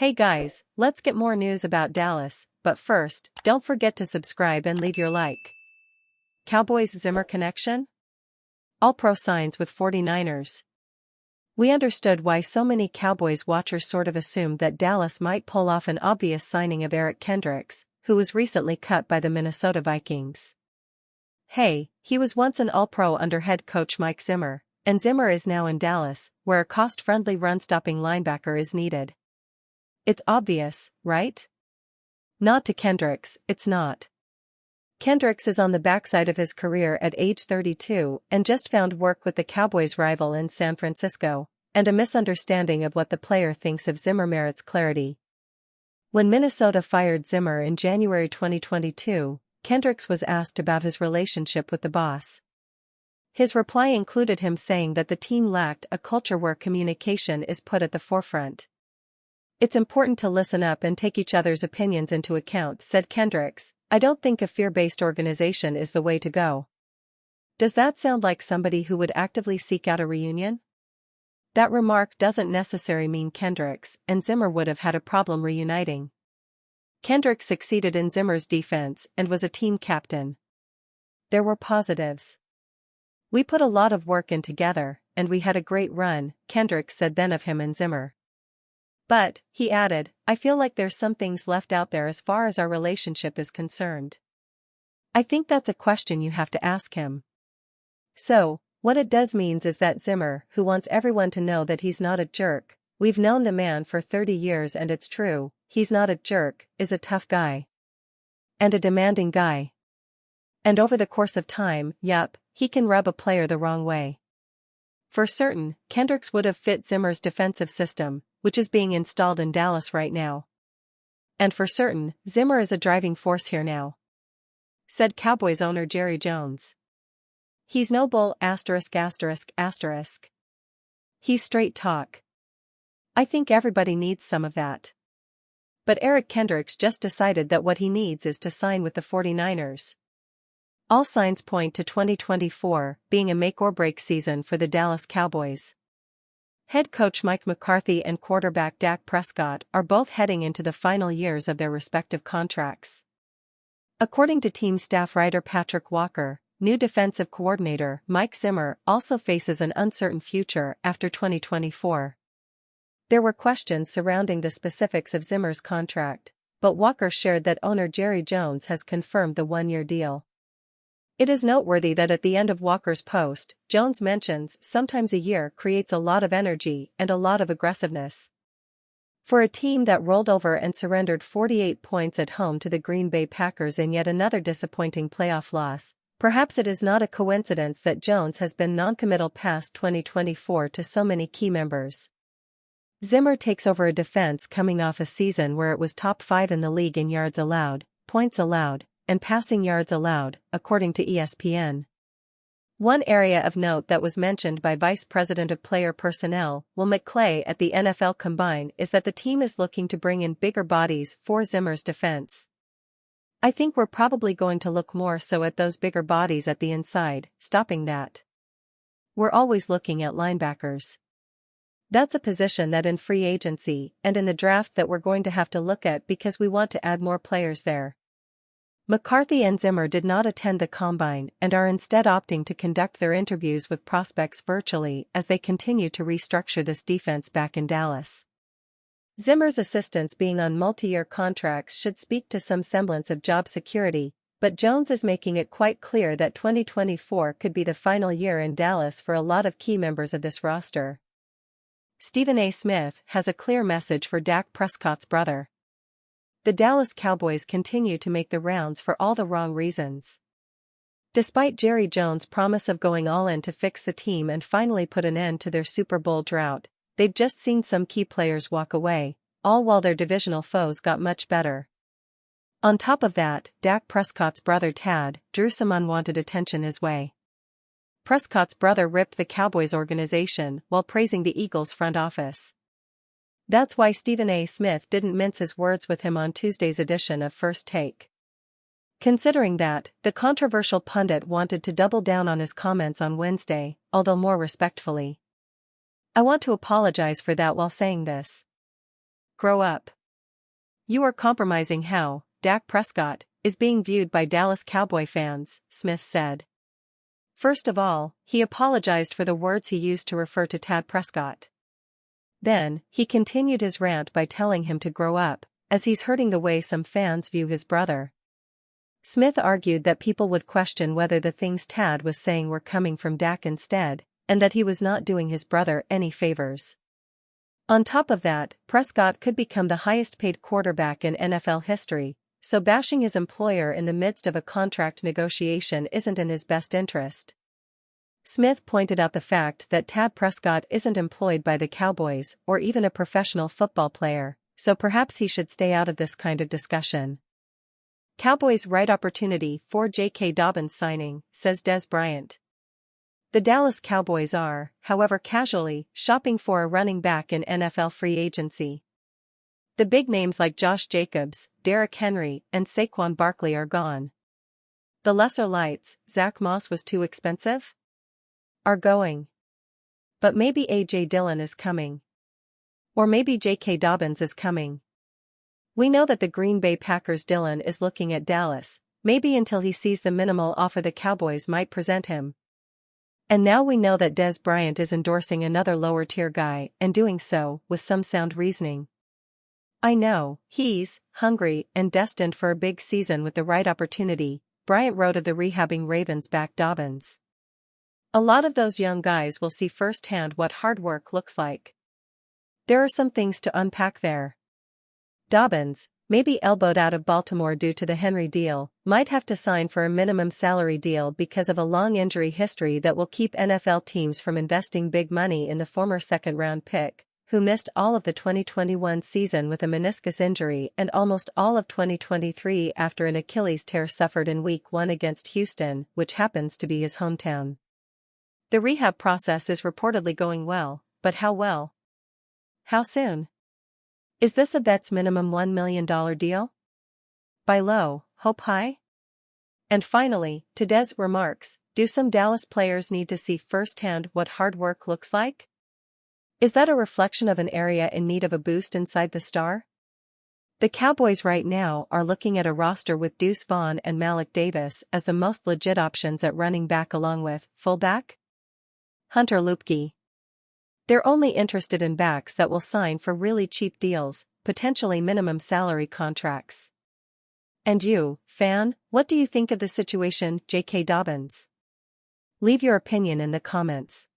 Hey guys, let's get more news about Dallas, but first, don't forget to subscribe and leave your like. Cowboys Zimmer connection? All-Pro signs with 49ers. We understood why so many Cowboys watchers sort of assumed that Dallas might pull off an obvious signing of Eric Kendricks, who was recently cut by the Minnesota Vikings. Hey, he was once an All-Pro under head coach Mike Zimmer, and Zimmer is now in Dallas, where a cost-friendly run-stopping linebacker is needed. It's obvious, right? Not to Kendricks, it's not. Kendricks is on the backside of his career at age 32 and just found work with the Cowboys' rival in San Francisco, and a misunderstanding of what the player thinks of Zimmer merits clarity. When Minnesota fired Zimmer in January 2022, Kendricks was asked about his relationship with the boss. His reply included him saying that the team lacked a culture where communication is put at the forefront. "It's important to listen up and take each other's opinions into account," said Kendricks. "I don't think a fear-based organization is the way to go." Does that sound like somebody who would actively seek out a reunion? That remark doesn't necessarily mean Kendricks and Zimmer would have had a problem reuniting. Kendricks succeeded in Zimmer's defense and was a team captain. There were positives. "We put a lot of work in together, and we had a great run," Kendricks said then of him and Zimmer. But, he added, "I feel like there's some things left out there as far as our relationship is concerned." I think that's a question you have to ask him. So, what it does means is that Zimmer, who wants everyone to know that he's not a jerk, we've known the man for 30 years and it's true, he's not a jerk, is a tough guy. And a demanding guy. And over the course of time, yup, he can rub a player the wrong way. For certain, Kendricks would have fit Zimmer's defensive system, which is being installed in Dallas right now. And for certain, Zimmer is a driving force here now. Said Cowboys owner Jerry Jones. He's no bull ******. He's straight talk. I think everybody needs some of that. But Eric Kendricks just decided that what he needs is to sign with the 49ers. All signs point to 2024 being a make-or-break season for the Dallas Cowboys. Head coach Mike McCarthy and quarterback Dak Prescott are both heading into the final years of their respective contracts. According to team staff writer Patrick Walker, new defensive coordinator Mike Zimmer also faces an uncertain future after 2024. There were questions surrounding the specifics of Zimmer's contract, but Walker shared that owner Jerry Jones has confirmed the one-year deal. It is noteworthy that at the end of Walker's post, Jones mentions sometimes a year creates a lot of energy and a lot of aggressiveness. For a team that rolled over and surrendered 48 points at home to the Green Bay Packers in yet another disappointing playoff loss, perhaps it is not a coincidence that Jones has been non-committal past 2024 to so many key members. Zimmer takes over a defense coming off a season where it was top 5 in the league in yards allowed, points allowed, and passing yards allowed, according to ESPN. One area of note that was mentioned by Vice President of Player Personnel, Will McClay at the NFL Combine is that the team is looking to bring in bigger bodies for Zimmer's defense. "I think we're probably going to look more so at those bigger bodies at the inside, stopping that. We're always looking at linebackers. That's a position that in free agency and in the draft that we're going to have to look at because we want to add more players there." McCarthy and Zimmer did not attend the Combine and are instead opting to conduct their interviews with prospects virtually as they continue to restructure this defense back in Dallas. Zimmer's assistants being on multi-year contracts should speak to some semblance of job security, but Jones is making it quite clear that 2024 could be the final year in Dallas for a lot of key members of this roster. Stephen A. Smith has a clear message for Dak Prescott's brother. The Dallas Cowboys continue to make the rounds for all the wrong reasons. Despite Jerry Jones' promise of going all in to fix the team and finally put an end to their Super Bowl drought, they've just seen some key players walk away, all while their divisional foes got much better. On top of that, Dak Prescott's brother Tad drew some unwanted attention his way. Prescott's brother ripped the Cowboys organization while praising the Eagles' front office. That's why Stephen A. Smith didn't mince his words with him on Tuesday's edition of First Take. Considering that, the controversial pundit wanted to double down on his comments on Wednesday, although more respectfully. "I want to apologize for that while saying this. Grow up. "You are compromising how Dak Prescott is being viewed by Dallas Cowboy fans," Smith said. First of all, he apologized for the words he used to refer to Tad Prescott. Then, he continued his rant by telling him to grow up, as he's hurting the way some fans view his brother. Smith argued that people would question whether the things Tad was saying were coming from Dak instead, and that he was not doing his brother any favors. On top of that, Prescott could become the highest-paid quarterback in NFL history, so bashing his employer in the midst of a contract negotiation isn't in his best interest. Smith pointed out the fact that Tad Prescott isn't employed by the Cowboys or even a professional football player, so perhaps he should stay out of this kind of discussion. Cowboys' right opportunity for J.K. Dobbins signing, says Des Bryant. The Dallas Cowboys are, however, casually shopping for a running back in NFL free agency. The big names like Josh Jacobs, Derrick Henry, and Saquon Barkley are gone. The lesser lights, Zach Moss was too expensive, are going. But maybe A.J. Dillon is coming. Or maybe J.K. Dobbins is coming. We know that the Green Bay Packers' Dillon is looking at Dallas, maybe until he sees the minimal offer the Cowboys might present him. And now we know that Des Bryant is endorsing another lower-tier guy and doing so with some sound reasoning. "I know, he's hungry and destined for a big season with the right opportunity," Bryant wrote of the rehabbing Ravens back Dobbins. "A lot of those young guys will see firsthand what hard work looks like. There are some things to unpack there." Dobbins, maybe elbowed out of Baltimore due to the Henry deal, might have to sign for a minimum salary deal because of a long injury history that will keep NFL teams from investing big money in the former second-round pick, who missed all of the 2021 season with a meniscus injury and almost all of 2023 after an Achilles tear suffered in Week 1 against Houston, which happens to be his hometown. The rehab process is reportedly going well, but how well? How soon? Is this a vet's minimum $1 million deal? Buy low, hope high? And finally, to Des' remarks, do some Dallas players need to see firsthand what hard work looks like? Is that a reflection of an area in need of a boost inside the star? The Cowboys right now are looking at a roster with Deuce Vaughn and Malik Davis as the most legit options at running back along with fullback Hunter Luepke. They're only interested in backs that will sign for really cheap deals, potentially minimum salary contracts. And you, fan, what do you think of the situation, J.K. Dobbins? Leave your opinion in the comments.